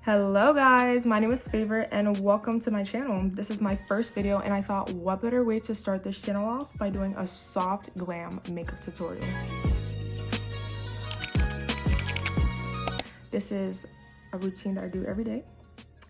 Hello guys, my name is Favorite and welcome to my channel. This is my first video and I thought what better way to start this channel off by doing a soft glam makeup tutorial. This is a routine that I do every day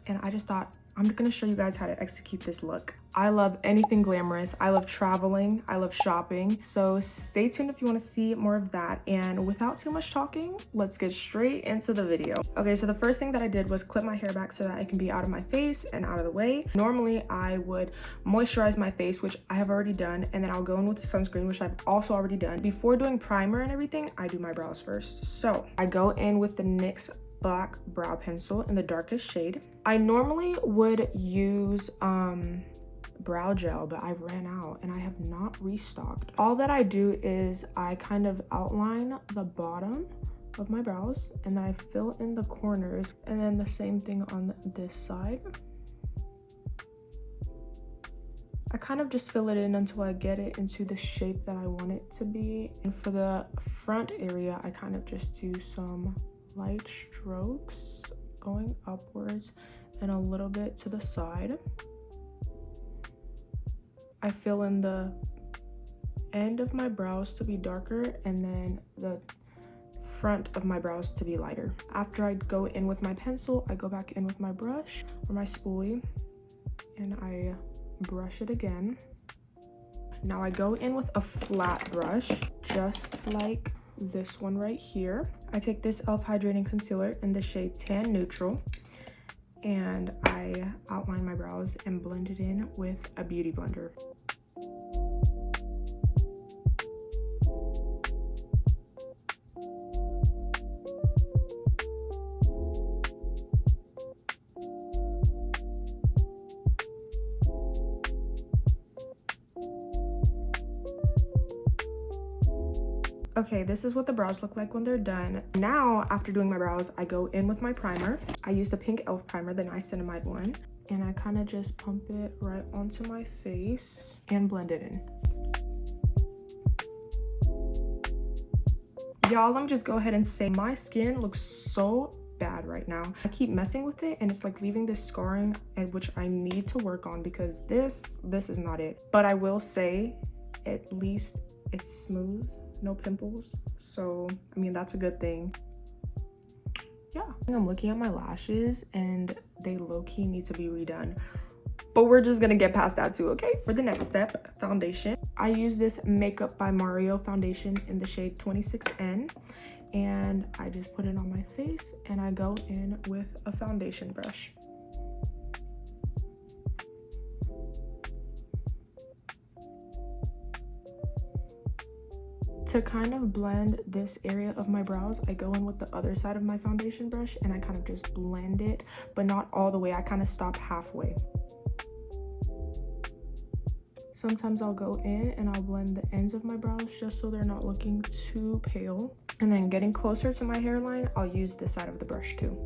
and I just thought I'm gonna show you guys how to execute this look. I love anything glamorous. I love traveling. I love shopping. So stay tuned if you want to see more of that. And without too much talking, let's get straight into the video. Okay, so the first thing that I did was clip my hair back so that I can be out of my face and out of the way. Normally, I would moisturize my face, which I have already done, and then I'll go in with sunscreen, which I've also already done. Before doing primer and everything, I do my brows first. So I go in with the NYX black brow pencil in the darkest shade. I normally would use brow gel, but I ran out and I have not restocked. All that I do is I kind of outline the bottom of my brows and then I fill in the corners, and then the same thing on this side. I kind of just fill it in until I get it into the shape that I want it to be. And for the front area, I kind of just do some light strokes going upwards and a little bit to the side. I fill in the end of my brows to be darker and then the front of my brows to be lighter. After I go in with my pencil, I go back in with my brush or my spoolie and I brush it again. Now I go in with a flat brush, just like this one right here. I take this e.l.f. hydrating concealer in the shade Tan Neutral and I outline my brows and blend it in with a beauty blender. Okay, this is what the brows look like when they're done. Now, after doing my brows, I go in with my primer. I use the pink e.l.f. primer, the niacinamide one, and I kind of just pump it right onto my face and blend it in. Y'all, let me just go ahead and say my skin looks so bad right now. I keep messing with it and it's like leaving this scarring, which I need to work on because this is not it. But I will say at least it's smooth. No pimples, so I mean that's a good thing. Yeah, I'm looking at my lashes and they low-key need to be redone, but we're just gonna get past that too. Okay, for the next step, foundation. I use this Makeup by Mario foundation in the shade 26N and I just put it on my face and I go in with a foundation brush. To kind of blend this area of my brows, I go in with the other side of my foundation brush and I kind of just blend it, but not all the way. I kind of stop halfway. Sometimes I'll go in and I'll blend the ends of my brows just so they're not looking too pale. And then getting closer to my hairline, I'll use this side of the brush too.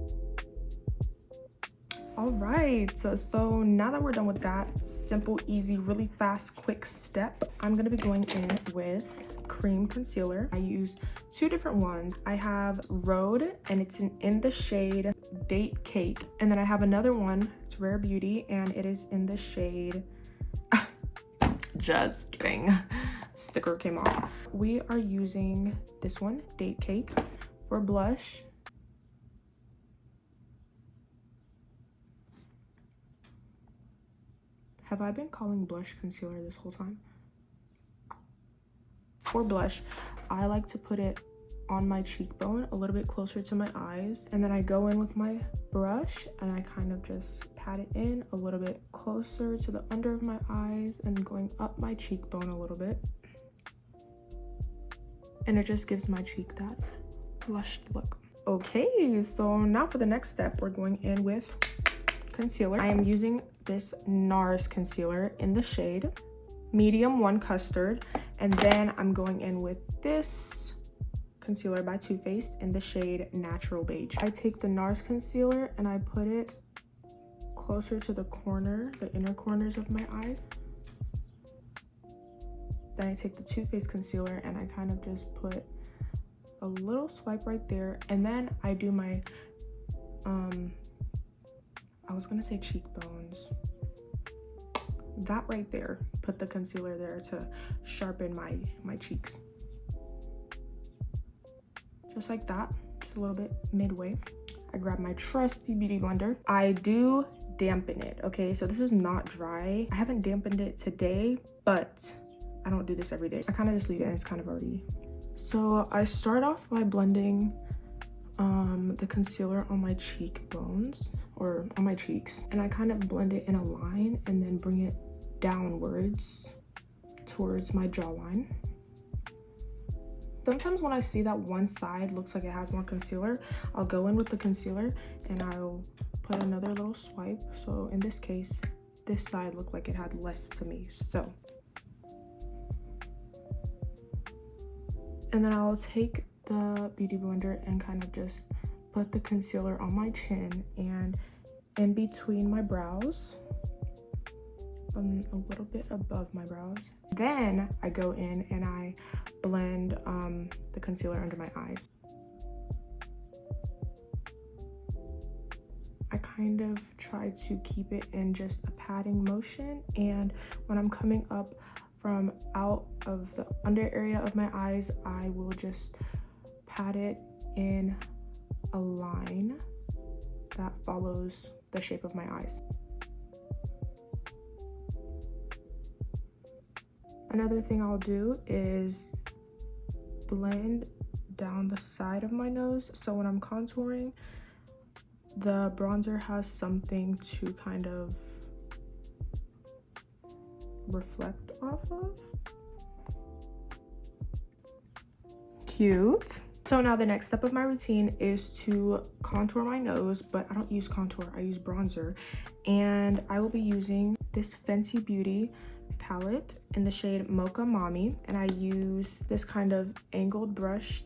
All right, so now that we're done with that simple, easy, really fast, quick step, I'm gonna be going in with cream concealer. I use two different ones. I have Rhode and it's in the shade Date Cake, and then I have another one, it's Rare Beauty, and it is in the shade just kidding, sticker came off. We are using this one, Date Cake. For blush, have I been calling blush concealer this whole time? For blush, I like to put it on my cheekbone a little bit closer to my eyes, and then I go in with my brush and I kind of just pat it in a little bit closer to the under of my eyes and going up my cheekbone a little bit, and it just gives my cheek that blushed look. Okay, so now for the next step, we're going in with concealer. I am using this NARS concealer in the shade Medium 1 Custard, and then I'm going in with this concealer by Too Faced in the shade Natural Beige. I take the NARS concealer and I put it closer to the inner corners of my eyes. Then I take the Too Faced concealer and I kind of just put a little swipe right there, and then I do my was gonna say cheekbones. That right there, put the concealer there to sharpen my cheeks. Just like that, just a little bit midway. I grab my trusty beauty blender. I do dampen it, okay? So this is not dry. I haven't dampened it today, but I don't do this every day. I kind of just leave it and it's kind of already. So I start off by blending the concealer on my cheekbones, or on my cheeks. And I kind of blend it in a line and then bring it downwards towards my jawline. Sometimes when I see that one side looks like it has more concealer, I'll go in with the concealer and I'll put another little swipe. So in this case, this side looked like it had less to me. So, and then I'll take the beauty blender and kind of just put the concealer on my chin and in between my brows, a little bit above my brows. Then I go in and I blend the concealer under my eyes. I kind of try to keep it in just a patting motion, and when I'm coming up from out of the under area of my eyes, I will just pat it in a line that follows the shape of my eyes. Another thing I'll do is blend down the side of my nose, so when I'm contouring, the bronzer has something to kind of reflect off of. Cute. So now the next step of my routine is to contour my nose, but I don't use contour, I use bronzer. And I will be using this Fenty Beauty palette in the shade Mocha Mommy, and I use this kind of angled brush.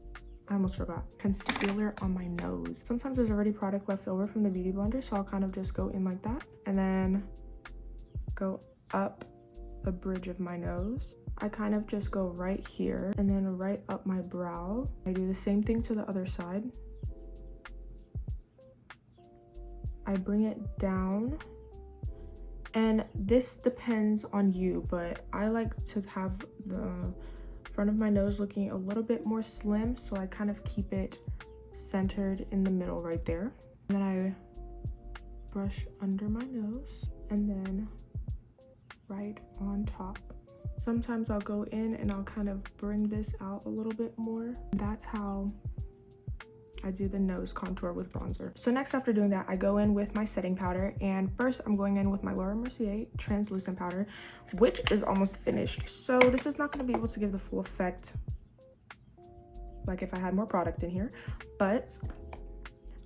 I almost forgot. Concealer on my nose. Sometimes there's already product left over from the beauty blender, so I'll kind of just go in like that and then go up the bridge of my nose. I kind of just go right here and then right up my brow. I do the same thing to the other side. I bring it down, and this depends on you, but I like to have the front of my nose looking a little bit more slim, so I kind of keep it centered in the middle right there. And then I brush under my nose and then right on top. Sometimes I'll go in and I'll kind of bring this out a little bit more. That's how I do the nose contour with bronzer. So next, after doing that, I go in with my setting powder, and first I'm going in with my Laura Mercier translucent powder, which is almost finished. So this is not going to be able to give the full effect like if I had more product in here, but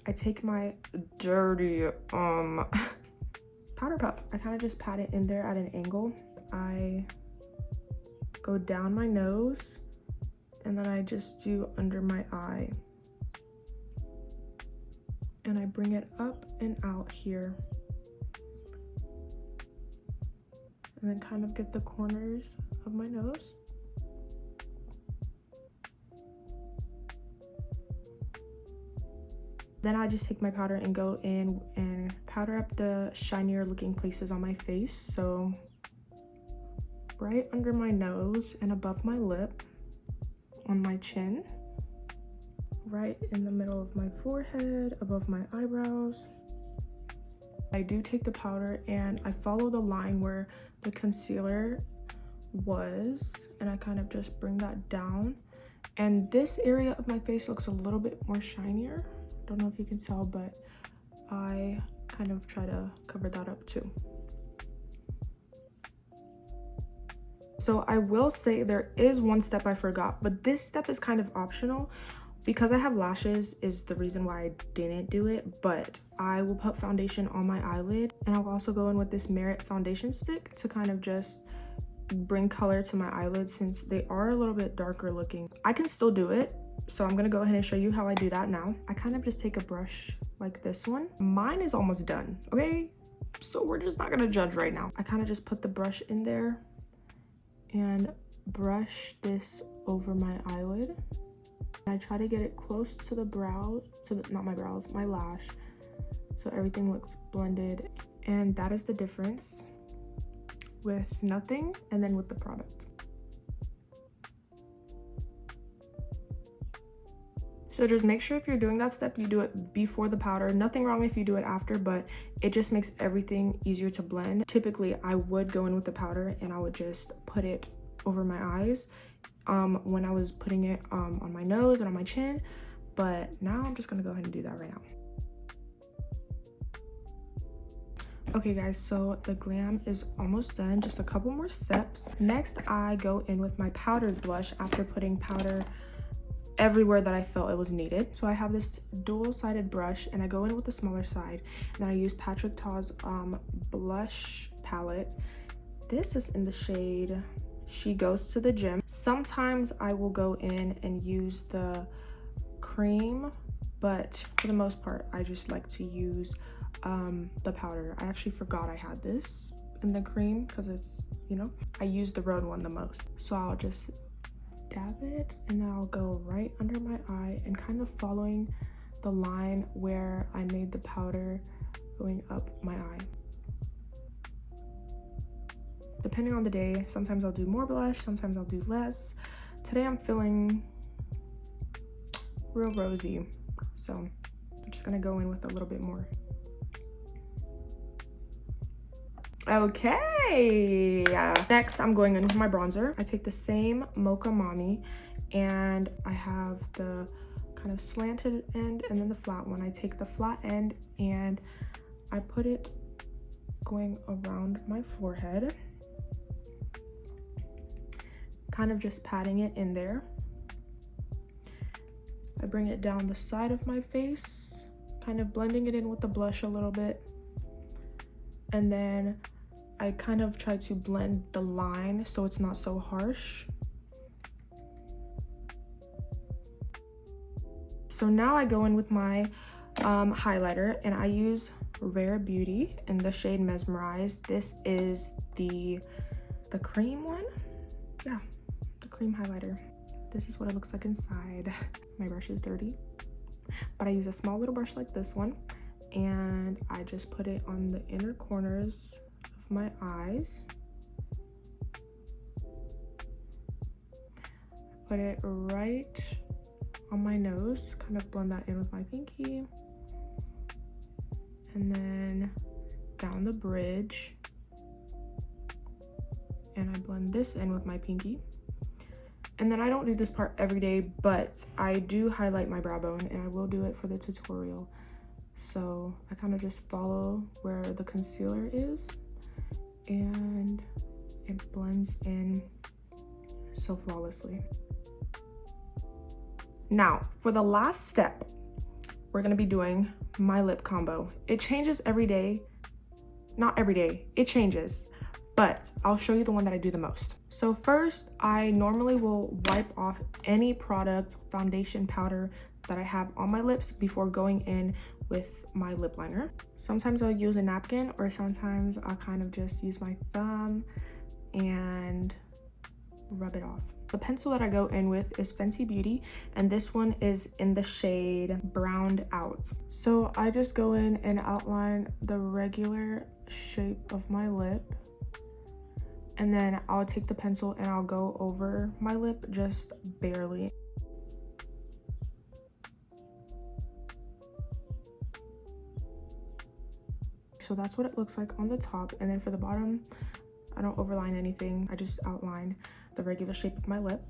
I take my dirty powder puff. I kind of just pat it in there at an angle. I go down my nose and then I just do under my eye. And I bring it up and out here. And then kind of get the corners of my nose. Then I just take my powder and go in and powder up the shinier looking places on my face. So right under my nose and above my lip, on my chin, right in the middle of my forehead, above my eyebrows. I do take the powder and I follow the line where the concealer was, and I kind of just bring that down. And this area of my face looks a little bit more shinier. Don't know if you can tell, but I kind of try to cover that up too. So I will say there is one step I forgot, but this step is kind of optional. Because I have lashes is the reason why I didn't do it, but I will put foundation on my eyelid, and I'll also go in with this Merit foundation stick to kind of just bring color to my eyelids since they are a little bit darker looking. I can still do it, so I'm gonna go ahead and show you how I do that now. I kind of just take a brush like this one. Mine is almost done, okay? So we're just not gonna judge right now. I kind of just put the brush in there and brush this over my eyelid. I try to get it close to the brows, not my brows, my lash, so everything looks blended. And that is the difference with nothing and then with the product. So just make sure if you're doing that step, you do it before the powder. Nothing wrong if you do it after, but it just makes everything easier to blend. Typically, I would go in with the powder and I would just put it over my eyes when I was putting it on my nose and on my chin. But now I'm just gonna go ahead and do that right now. Okay guys, so the glam is almost done, just a couple more steps. Next, I go in with my powdered blush after putting powder everywhere that I felt it was needed. So I have this dual-sided brush and I go in with the smaller side, and then I use Patrick Ta's blush palette. This is in the shade She Goes to the Gym. Sometimes I will go in and use the cream, but for the most part I just like to use the powder. I actually forgot I had this in the cream because it's, you know, I use the road one the most. So I'll just dab it and then I'll go right under my eye and kind of following the line where I made the powder going up my eye. Depending on the day, sometimes I'll do more blush, sometimes I'll do less. Today I'm feeling real rosy, so I'm just gonna go in with a little bit more. Okay, next I'm going in with my bronzer. I take the same Mocha Mommy and I have the kind of slanted end and then the flat one. I take the flat end and I put it going around my forehead, kind of just patting it in there. I bring it down the side of my face, kind of blending it in with the blush a little bit, and then I kind of try to blend the line so it's not so harsh. So now I go in with my highlighter and I use Rare Beauty in the shade Mesmerized. This is the cream one. Yeah, the cream highlighter. This is what it looks like inside. My brush is dirty, but I use a small little brush like this one and I just put it on the inner corners of my eyes. Put it right on my nose, kind of blend that in with my pinky, and then down the bridge, and I blend this in with my pinky. And then I don't do this part every day, but I do highlight my brow bone and I will do it for the tutorial. So I kind of just follow where the concealer is and it blends in so flawlessly. Now for the last step, we're gonna be doing my lip combo. It changes every day. Not every day, it changes, but I'll show you the one that I do the most. So first, I normally will wipe off any product, foundation, powder that I have on my lips before going in with my lip liner. Sometimes I'll use a napkin or sometimes I'll kind of just use my thumb and rub it off. The pencil that I go in with is Fenty Beauty, and this one is in the shade Browned Out. So I just go in and outline the regular shape of my lip, and then I'll take the pencil and I'll go over my lip just barely. So that's what it looks like on the top, and then for the bottom, I don't overline anything. I just outline the regular shape of my lip.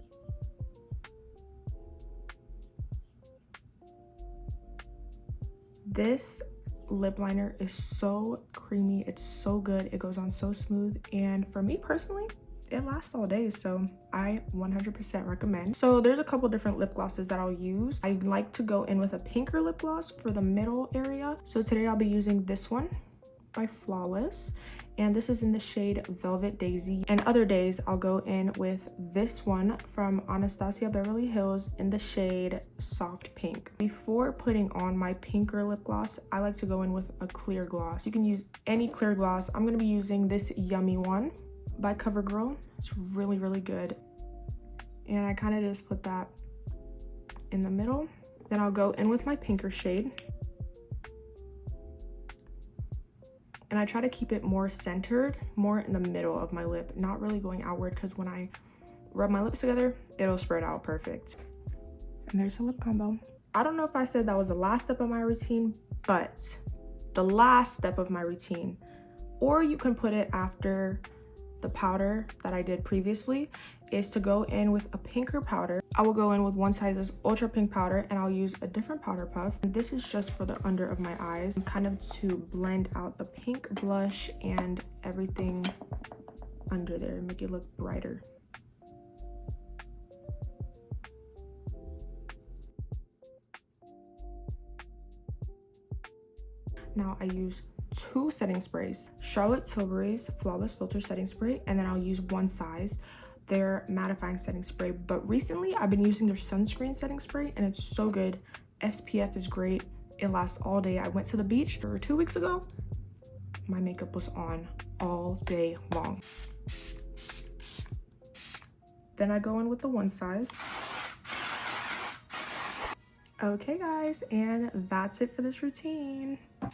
This lip liner is so creamy, it's so good, it goes on so smooth, and for me personally, it lasts all day, so I 100% recommend. So there's a couple different lip glosses that I'll use. I like to go in with a pinker lip gloss for the middle area. So today I'll be using this one by Flawless, and this is in the shade Velvet Daisy. And other days I'll go in with this one from Anastasia Beverly Hills in the shade Soft Pink. Before putting on my pinker lip gloss, I like to go in with a clear gloss. You can use any clear gloss. I'm gonna be using this Yummy one by CoverGirl. It's really, really good. And I kind of just put that in the middle. Then I'll go in with my pinker shade. And I try to keep it more centered, more in the middle of my lip, not really going outward, because when I rub my lips together, it'll spread out perfect. And there's a lip combo. I don't know if I said that was the last step of my routine, but the last step of my routine, or you can put it after the powder that I did previously, is to go in with a pinker powder. I will go in with One Size's ultra pink powder, and I'll use a different powder puff. And this is just for the under of my eyes, kind of to blend out the pink blush and everything under there, make it look brighter. Now I use 2 setting sprays, Charlotte Tilbury's Flawless Filter Setting Spray, and then I'll use One Size, their mattifying setting spray. But recently I've been using their sunscreen setting spray, and it's so good. SPF is great, it lasts all day. I went to the beach 2 weeks ago, my makeup was on all day long. Then I go in with the One Size. Okay guys, and that's it for this routine.